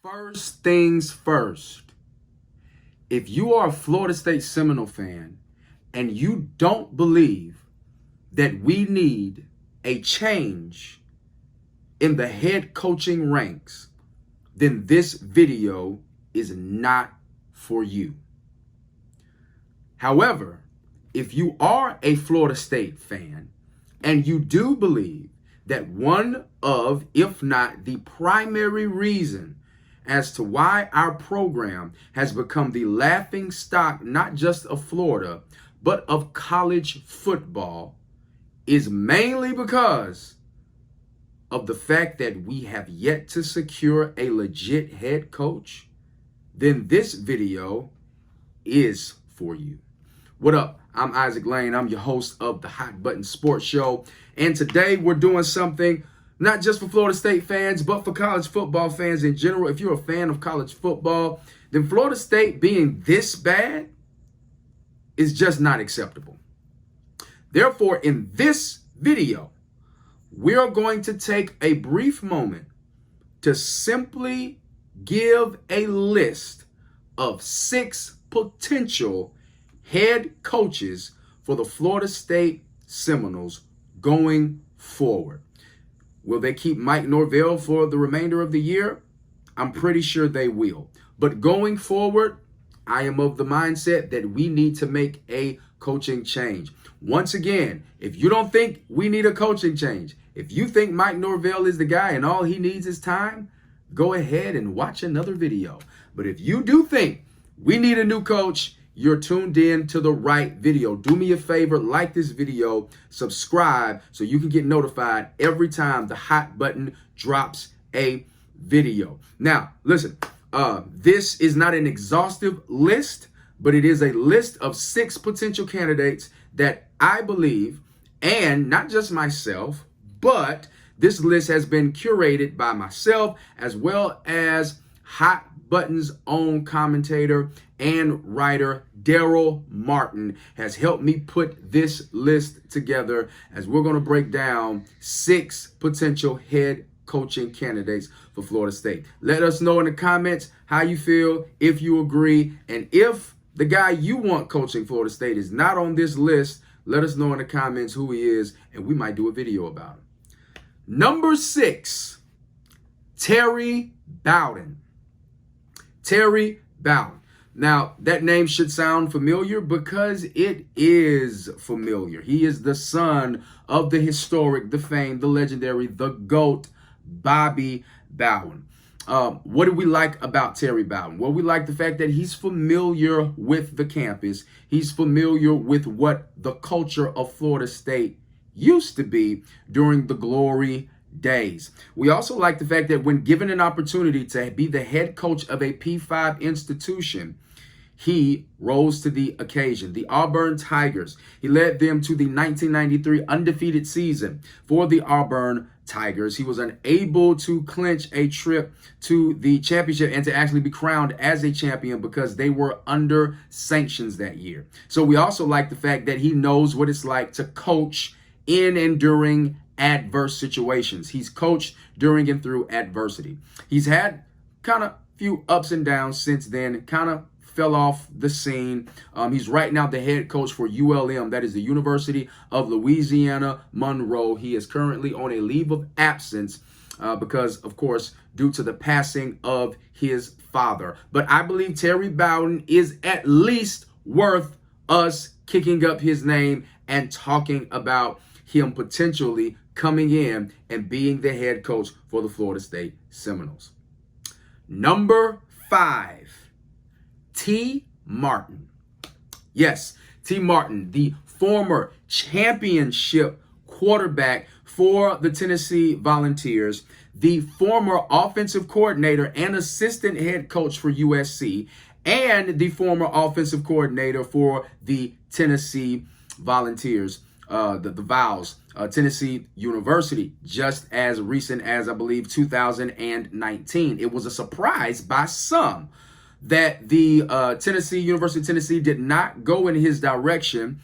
First things first, if you are a Florida State Seminole fan and you don't believe that we need a change in the head coaching ranks, then this video is not for you. However, if you are a Florida State fan and you do believe that one of, if not the primary reason as to why our program has become the laughing stock, not just of Florida, but of college football, is mainly because of the fact that we have yet to secure a legit head coach, then this video is for you. What up? I'm Isaac Lane. I'm your host of the Hot Button Sports Show. And today we're doing something not just for Florida State fans, but for college football fans in general. If you're a fan of college football, then Florida State being this bad is just not acceptable. Therefore, in this video, we're going to take a brief moment to simply give a list of 6 potential head coaches for the Florida State Seminoles going forward. Will they keep Mike Norvell for the remainder of the year? I'm pretty sure they will. But going forward, I am of the mindset that we need to make a coaching change. Once again, if you don't think we need a coaching change, if you think Mike Norvell is the guy and all he needs is time, go ahead and watch another video. But if you do think we need a new coach, you're tuned in to the right video. Do me a favor, like this video, subscribe so you can get notified every time the Hot Button drops a video. Now, listen, this is not an exhaustive list, but it is a list of 6 potential candidates that I believe, and not just myself, but this list has been curated by myself as well as Hot Button's own commentator and writer Daryl Martin has helped me put this list together as we're going to break down 6 potential head coaching candidates for Florida State. Let us know in the comments how you feel, if you agree, and if the guy you want coaching Florida State is not on this list, let us know in the comments who he is, and we might do a video about him. Number 6, Terry Bowden. Terry Bowden. Now, that name should sound familiar because it is familiar. He is the son of the historic, the famed, the legendary, the GOAT, Bobby Bowden. What do we like about Terry Bowden? Well, we like the fact that he's familiar with the campus. He's familiar with what the culture of Florida State used to be during the glory days. We also like the fact that when given an opportunity to be the head coach of a P5 institution, he rose to the occasion. The Auburn Tigers, he led them to the 1993 undefeated season for the Auburn Tigers. He was unable to clinch a trip to the championship and to actually be crowned as a champion because they were under sanctions that year. So we also like the fact that he knows what it's like to coach in and during adverse situations. He's coached during and through adversity. He's had kind of few ups and downs since then, kind of fell off the scene. He's right now the head coach for ULM, that is the University of Louisiana Monroe. He is currently on a leave of absence because, of course, due to the passing of his father. But I believe Terry Bowden is at least worth us kicking up his name and talking about him potentially coming in and being the head coach for the Florida State Seminoles. Number 5, T. Martin. Yes, T. Martin, the former championship quarterback for the Tennessee Volunteers, the former offensive coordinator and assistant head coach for USC, and the former offensive coordinator for the Tennessee Volunteers, the Vols, Tennessee University, just as recent as, I believe, 2019. It was a surprise by some that the University of Tennessee did not go in his direction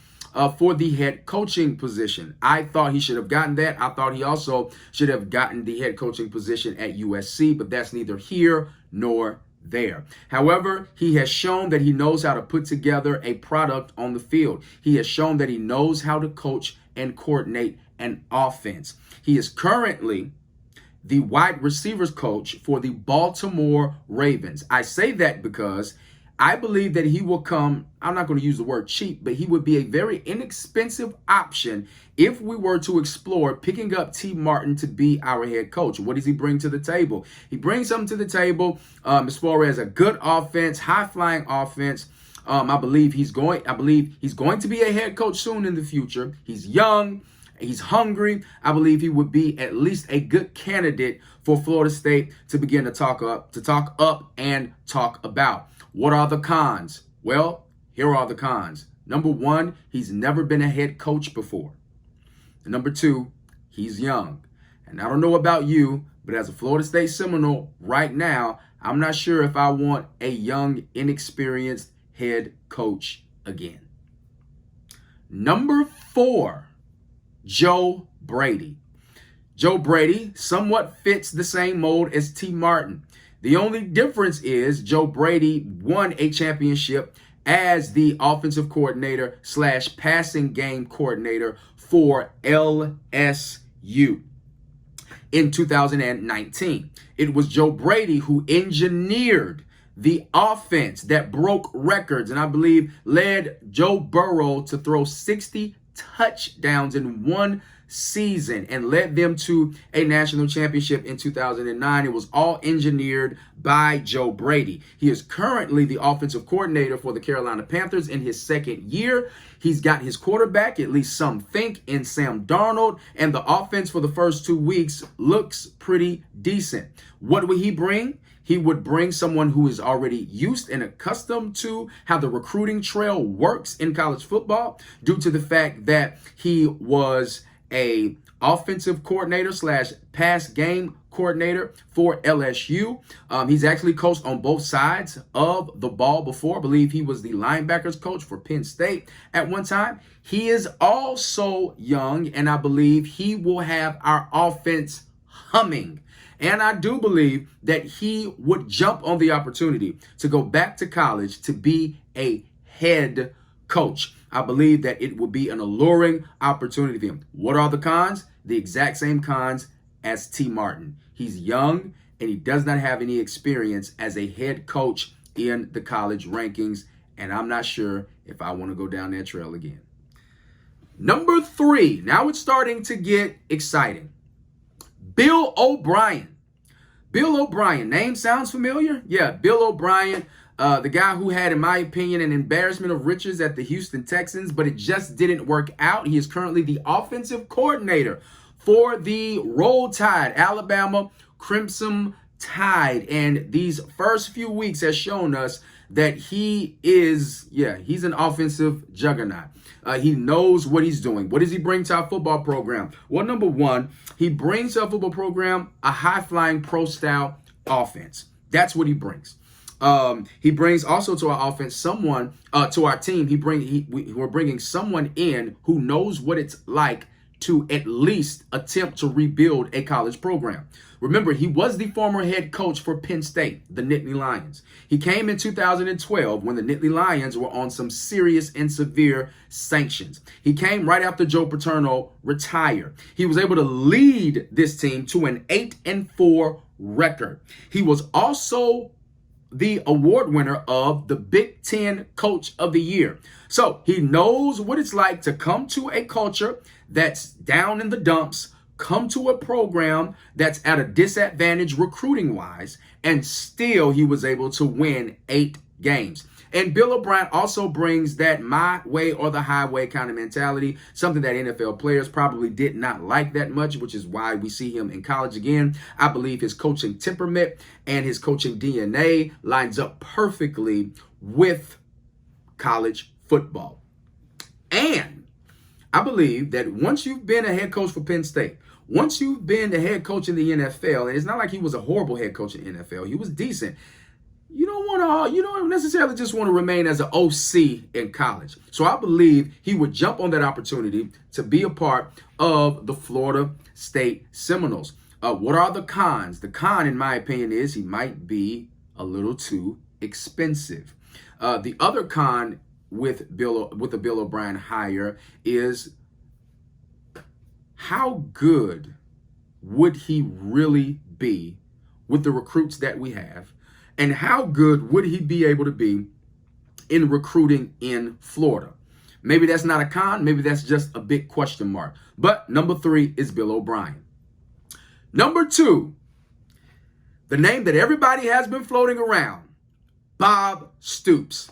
for the head coaching position. I thought he should have gotten that. I thought he also should have gotten the head coaching position at USC, but that's neither here nor there. However, he has shown that he knows how to put together a product on the field. He has shown that he knows how to coach and coordinate an offense. He is currently the wide receivers coach for the Baltimore Ravens. I say that because I believe that he will come, I'm not going to use the word cheap, but he would be a very inexpensive option if we were to explore picking up T. Martin to be our head coach. What does he bring to the table? He brings something to the table as far as a good offense, high-flying offense. I believe he's going to be a head coach soon in the future. He's young. He's hungry. I believe he would be at least a good candidate for Florida State to begin to talk up and talk about. What are the cons? Well, here are the cons. Number one, he's never been a head coach before. And number two, he's young. And I don't know about you, but as a Florida State Seminole right now, I'm not sure if I want a young, inexperienced head coach again. Number four, Joe Brady. Joe Brady somewhat fits the same mold as T. Martin. The only difference is Joe Brady won a championship as the offensive coordinator / passing game coordinator for LSU in 2019. It was Joe Brady who engineered the offense that broke records and I believe led Joe Burrow to throw 60 touchdowns in one season and led them to a national championship in 2009. It was all engineered by Joe Brady. He is currently the offensive coordinator for the Carolina Panthers in his second year. He's got his quarterback, at least some think, in Sam Darnold, and the offense for the first 2 weeks looks pretty decent. What would he bring? He would bring someone who is already used and accustomed to how the recruiting trail works in college football due to the fact that he was a offensive coordinator / pass game coordinator for LSU. He's actually coached on both sides of the ball before. I believe he was the linebackers coach for Penn State at one time. He is also young, and I believe he will have our offense humming. And I do believe that he would jump on the opportunity to go back to college to be a head coach. I believe that it would be an alluring opportunity for him. What are the cons? The exact same cons as T. Martin. He's young and he does not have any experience as a head coach in the college rankings. And I'm not sure if I want to go down that trail again. Number three, now it's starting to get exciting. Bill O'Brien. Bill O'Brien, name sounds familiar? Yeah, Bill O'Brien, the guy who had, in my opinion, an embarrassment of riches at the Houston Texans, but it just didn't work out. He is currently the offensive coordinator for the Roll Tide, Alabama Crimson Tide. And these first few weeks has shown us that he's an offensive juggernaut. He knows what he's doing. What does he bring to our football program? Well, number one, he brings to our football program a high-flying pro-style offense. That's what he brings. He brings also to our offense to our team. We're bringing someone in who knows what it's like to at least attempt to rebuild a college program. Remember, he was the former head coach for Penn State, the Nittany Lions. He came in 2012 when the Nittany Lions were on some serious and severe sanctions. He came right after Joe Paterno retired. He was able to lead this team to an 8-4 record. He was also the award winner of the Big Ten Coach of the Year. So he knows what it's like to come to a culture that's down in the dumps, come to a program that's at a disadvantage recruiting wise, and still he was able to win 8 games. And Bill O'Brien also brings that my way or the highway kind of mentality, something that NFL players probably did not like that much, which is why we see him in college again. I believe his coaching temperament and his coaching DNA lines up perfectly with college football. And I believe that once you've been a head coach for Penn State, once you've been the head coach in the NFL, and it's not like he was a horrible head coach in the NFL, he was decent. you don't necessarily just want to remain as an OC in college. So I believe he would jump on that opportunity to be a part of the Florida State Seminoles. What are the cons? The con, in my opinion, is he might be a little too expensive. The other con with the Bill O'Brien hire is how good would he really be with the recruits that we have, and how good would he be able to be in recruiting in Florida? Maybe that's not a con. Maybe that's just a big question mark. But number 3 is Bill O'Brien. Number 2, the name that everybody has been floating around, Bob Stoops.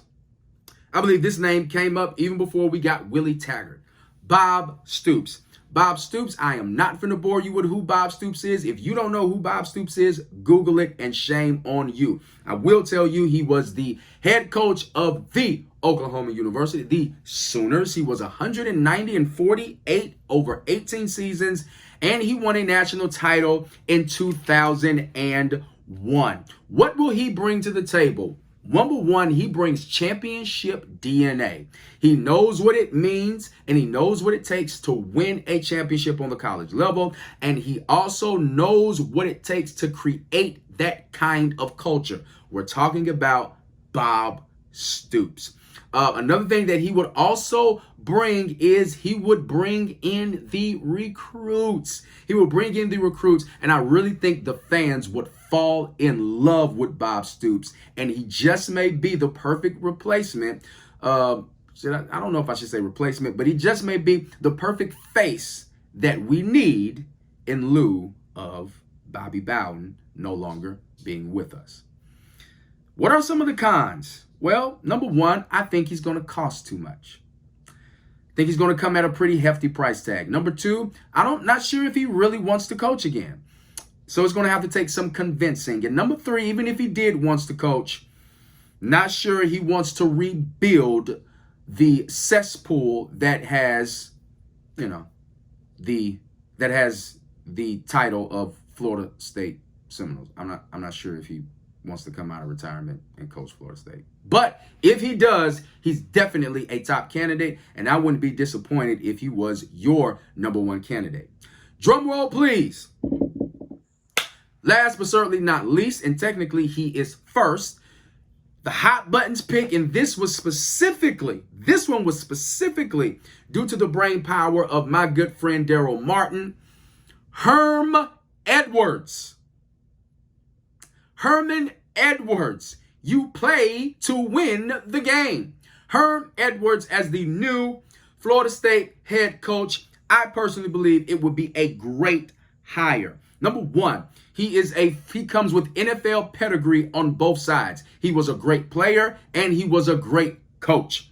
I believe this name came up even before we got Willie Taggart. Bob Stoops. Bob Stoops, I am not finna bore you with who Bob Stoops is. If you don't know who Bob Stoops is, Google it and shame on you. I will tell you he was the head coach of the Oklahoma University, the Sooners. He was 190-48 over 18 seasons, and he won a national title in 2001. What will he bring to the table? Number 1, he brings championship DNA. He knows what it means, and he knows what it takes to win a championship on the college level. And he also knows what it takes to create that kind of culture. We're talking about Bob Stoops. Another thing that he would also bring is he would bring in the recruits. He will bring in the recruits, and I really think the fans would fall in love with Bob Stoops, and he just may be the perfect replacement. I don't know if I should say replacement, but he just may be the perfect face that we need in lieu of Bobby Bowden no longer being with us. What are some of the cons? Well, number 1, I think he's going to cost too much. I think he's going to come at a pretty hefty price tag. Number 2, not sure if he really wants to coach again. So it's going to have to take some convincing. And number 3, even if he did wants to coach, not sure he wants to rebuild the cesspool that has, the title of Florida State Seminoles. I'm not sure if he wants to come out of retirement and coach Florida State. But if he does, he's definitely a top candidate, and I wouldn't be disappointed if he was your number 1 candidate. Drum roll, please. Last but certainly not least, and technically he is first, the hot buttons pick, and this one was specifically due to the brain power of my good friend Daryl Martin, Herm Edwards. Herman Edwards, you play to win the game. Herm Edwards as the new Florida State head coach, I personally believe it would be a great hire. Number 1, he comes with NFL pedigree on both sides. He was a great player and he was a great coach.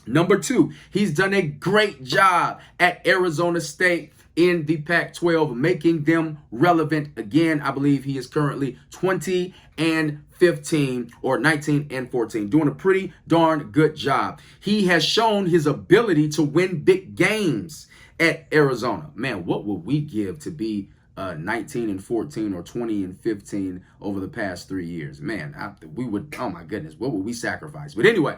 Number 2, he's done a great job at Arizona State in the Pac-12, making them relevant again. I believe he is currently 20-15 or 19-14, doing a pretty darn good job. He has shown his ability to win big games at Arizona. Man, what would we give to be 19-14 or 20-15 over the past 3 years? Man, we would, oh my goodness, what would we sacrifice? But anyway,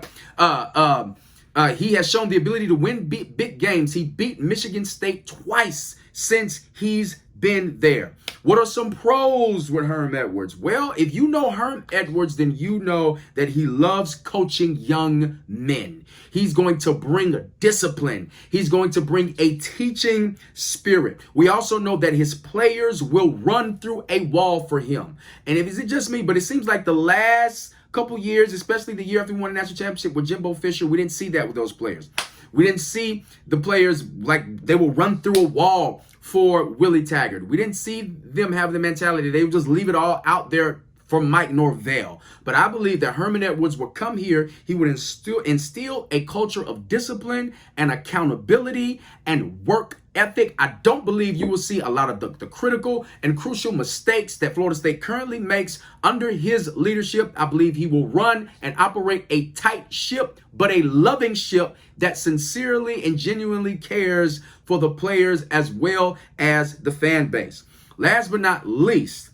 he has shown the ability to win big games. He beat Michigan State twice since he's been there. What are some pros with Herm Edwards? Well, if you know Herm Edwards, then you know that he loves coaching young men. He's going to bring a discipline. He's going to bring a teaching spirit. We also know that his players will run through a wall for him. And is it just me, but it seems like the last couple years, especially the year after we won a national championship with Jimbo Fisher, we didn't see that with those players. We didn't see the players like they will run through a wall for Willie Taggart. We didn't see them have the mentality they would just leave it all out there for Mike Norvell. But I believe that Herman Edwards would come here. He would instill a culture of discipline and accountability and work ethic. I don't believe you will see a lot of the critical and crucial mistakes that Florida State currently makes under his leadership. I believe he will run and operate a tight ship, but a loving ship that sincerely and genuinely cares for the players as well as the fan base. Last but not least,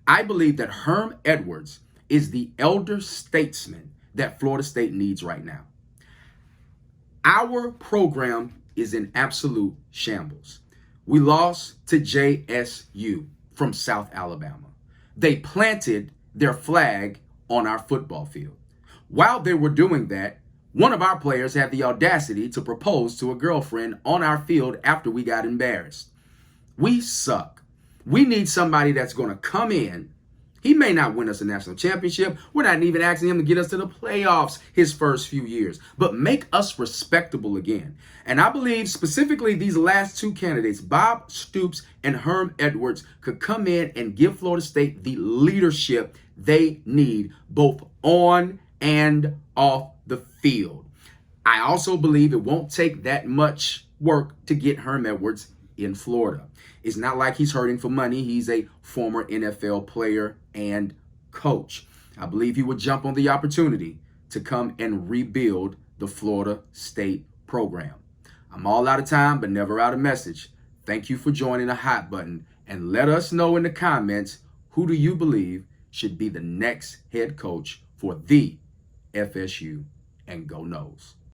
I believe that Herm Edwards is the elder statesman that Florida State needs right now. Our program is in absolute shambles. We lost to JSU from South Alabama. They planted their flag on our football field. While they were doing that, one of our players had the audacity to propose to a girlfriend on our field after we got embarrassed. We suck. We need somebody that's going to come in. He may not win us a national championship. We're not even asking him to get us to the playoffs his first few years, but make us respectable again. And I believe specifically these last two candidates, Bob Stoops and Herm Edwards, could come in and give Florida State the leadership they need, both on and off the field. I also believe it won't take that much work to get Herm Edwards in Florida. It's not like he's hurting for money. He's a former NFL player and coach. I believe he would jump on the opportunity to come and rebuild the Florida State program. I'm all out of time, but never out of message. Thank you for joining the Hot Button, and let us know in the comments, who do you believe should be the next head coach for the FSU, and go Noles.